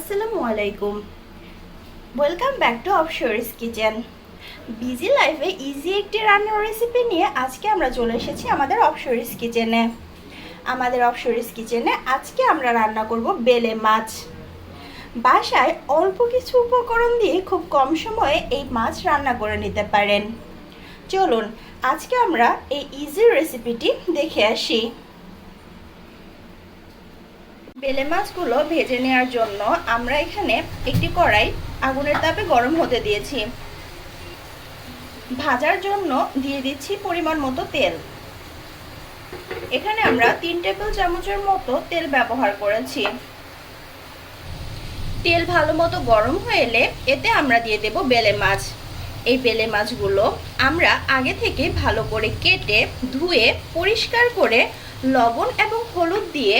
আসসালামু আলাইকুম। Welcome back to অফশোরিস কিচেন। বিজি লাইফে ইজি একটি রান্নার রেসিপি নিয়ে আজকে আমরা চলে এসেছি আমাদের অফশোরিস কিচেনে। আজকে আমরা রান্না করব বেলে মাছ। বাসায় অল্প কিছু উপকরণ দিয়ে খুব কম সময়ে এই মাছ রান্না করে নিতে পারেন। চলুন আজকে আমরা এই ইজি রেসিপিটি দেখে আসি। বেলে মাছগুলো ভেজে নেওয়ার জন্য আমরা এখানে একটি কড়াই আগুনের তাপে গরম হতে দিয়েছি। ভাজার জন্য দিয়ে দিচ্ছি পরিমাণ মতো তেল। এখানে আমরা 3 টেবিল চামচের মতো তেল ব্যবহার করেছি। তেল ভালো মতো গরম হয়ে এলে এতে আমরা দিয়ে দেব বেলে মাছ। এই বেলে মাছগুলো আমরা আগে থেকে ভালো করে কেটে ধুয়ে পরিষ্কার করে লবণ এবং হলুদ দিয়ে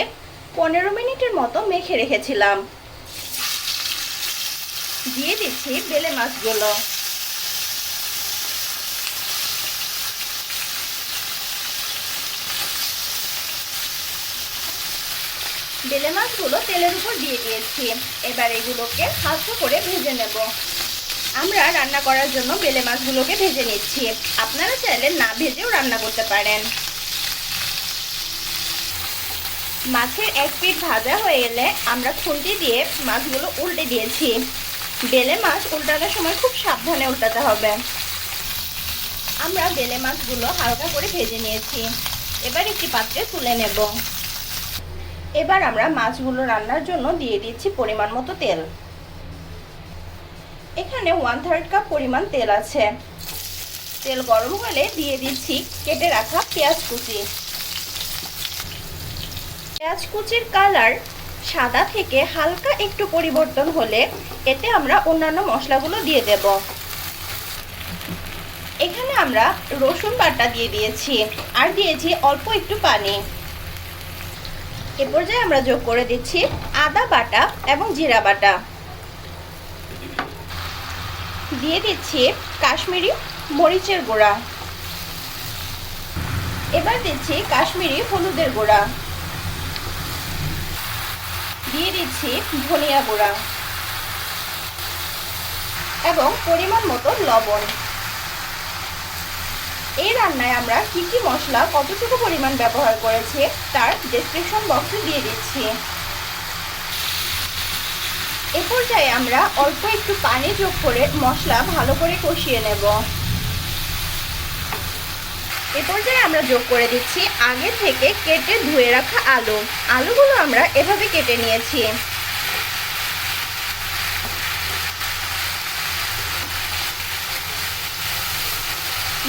15 মিনিটের মতো মেখে রেখেছিলাম। দিয়ে দিচ্ছি বেলে মাছগুলো। বেলে মাছগুলো তেলের উপর দিয়ে দিয়েছি। এবার এগুলোকে হালকা করে ভেজে নেব। আমরা রান্না করার জন্য বেলে মাছগুলোকে ভেজে নিচ্ছি। আপনারা চাইলে না ভেজেও রান্না করতে পারেন। মাছের এক পিঠ ভাজা হয়ে এলে আমরা খুন্তি দিয়ে মাছগুলো উল্টে দিয়েছি। বেলে মাছ উল্টানোর সময় খুব সাবধানে উল্টাতে হবে। আমরা বেলে মাছগুলো হালকা করে ভেজে নিয়েছি। এবার একটি পাত্রে তুলে নেব। এবার আমরা মাছগুলো রান্নার জন্য দিয়ে দিচ্ছি পরিমাণ মতো তেল। এখানে 1/3 কাপ পরিমাণ তেল আছে। তেল গরম হলে দিয়ে দিচ্ছি কেটে রাখা পেঁয়াজ কুচি। পেঁয়াজ কুচির কালার সাদা থেকে হালকা একটু পরিবর্তন হলে এতে আমরা অন্যান্য মশলাগুলো দিয়ে দেব। এখানে আমরা রসুন বাটা দিয়ে দিয়েছি আর দিয়েছি অল্প একটু পানি। এ পর্যায়ে আমরা যোগ করে দিচ্ছি আদা বাটা এবং জিরা বাটা। দিয়ে দিচ্ছি কাশ্মীরি মরিচের গুঁড়া। এবার দিচ্ছি কাশ্মীরি হলুদের গুঁড়া। দিয়ে দিচ্ছি ধনিয়া গুঁড়া এবং পরিমাণ মতো লবণ। এই রান্নায় আমরা কি কি মশলা কতটুকু পরিমাণ ব্যবহার করেছি তার ডেসক্রিপশন বক্সে দিয়ে দিচ্ছি। এ পর্যায়ে আমরা অল্প একটু পানি যোগ করে মশলা ভালো করে কষিয়ে নেব। এ পর্যায়ে আমরা যোগ করে দিচ্ছি আগে থেকে কেটে ধুয়ে রাখা আলুগুলো আমরা এভাবে কেটে নিয়েছি।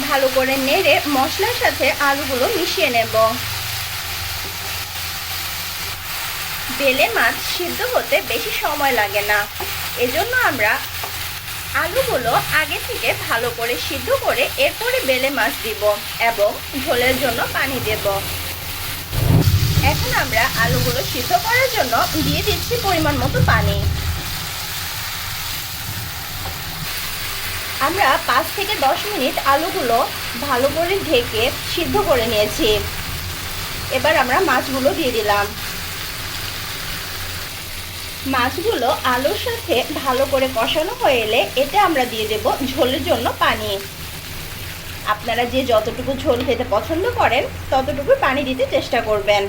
ভালো করে নেড়ে মশলার সাথে আলুগুলো মিশিয়ে নেব। বেলে মাছ সিদ্ধ হতে বেশি সময় লাগে না, এজন্য আমরা আলুগুলো আগে থেকে ভালো করে সিদ্ধ করে এরপরে বেলে মাছ দিব এবং ঝোলের জন্য পানি দেব। এখন আমরা আলুগুলো সিদ্ধ করার জন্য দিয়ে দিচ্ছি পরিমাণ মতো পানি। আমরা 5 থেকে 10 মিনিট আলুগুলো ভালো করে ঢেকে সিদ্ধ করে নিয়েছি। এবার আমরা মাছগুলো দিয়ে দিলাম। মাছগুলো আলুর সাথে ভালো করে কষানো হয়ে এলে এতে আমরা দিয়ে দেব ঝোলের জন্য পানি। আপনারা যে যতটুকু ঝোল খেতে পছন্দ করেন ততটুকু পানি দিতে চেষ্টা করবেন।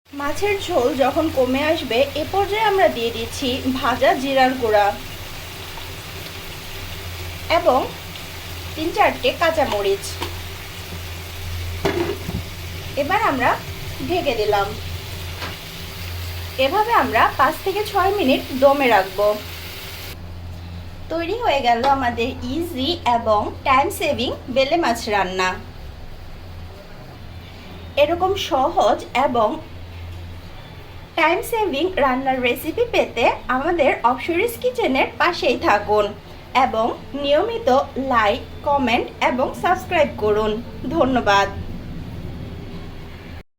মাছের ঝোল যখন কমে আসবে এ পর্যায়ে আমরা দিয়ে দিচ্ছি ভাজা জিরার গুঁড়া এবং 3-4টে কাঁচামরিচ। এবার আমরা ঢেকে দিলাম। এভাবে আমরা 5 থেকে 6 মিনিট দমে রাখবো। তৈরি হয়ে গেল আমাদের ইজি এবং টাইম সেভিং বেলে মাছ রান্না। এরকম সহজ এবং টাইম সেভিং রান্নার রেসিপি পেতে আমাদের অফশোরিস কিচেনের পাশেই থাকুন এবং নিয়মিত লাইক, কমেন্ট এবং সাবস্ক্রাইব করুন। ধন্যবাদ।